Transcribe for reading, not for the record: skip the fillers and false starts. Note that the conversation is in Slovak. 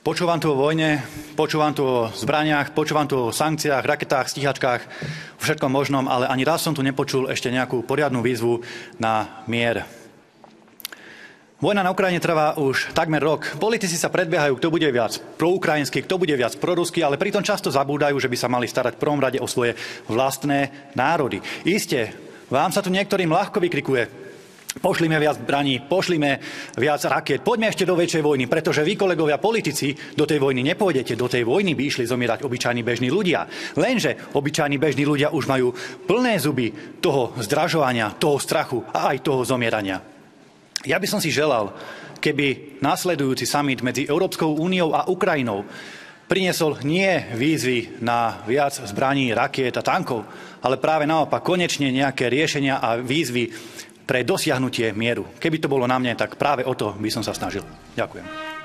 Počúvam tu o vojne, počúvam tu o zbraniach, počúvam tu o sankciách, raketách, stíhačkách, o všetkom možnom, ale ani raz som tu nepočul ešte nejakú poriadnu výzvu na mier. Vojna na Ukrajine trvá už takmer rok. Politici sa predbiehajú, kto bude viac proukrajinský, kto bude viac proruský, ale pritom často zabúdajú, že by sa mali starať v prvom rade o svoje vlastné národy. Isté, vám sa tu niektorým ľahko vykrikuje: pošlime viac zbraní, pošlime viac rakiet, poďme ešte do väčšej vojny, pretože vy, kolegovia politici, do tej vojny nepôjdete. Do tej vojny by išli zomierať obyčajní bežní ľudia. Lenže obyčajní bežní ľudia už majú plné zuby toho zdražovania, toho strachu a aj toho zomierania. Ja by som si želal, keby nasledujúci summit medzi Európskou úniou a Ukrajinou priniesol nie výzvy na viac zbraní, rakiet a tankov, ale práve naopak konečne nejaké riešenia a výzvy pre dosiahnutie mieru. Keby to bolo na mne, tak práve o to by som sa snažil. Ďakujem.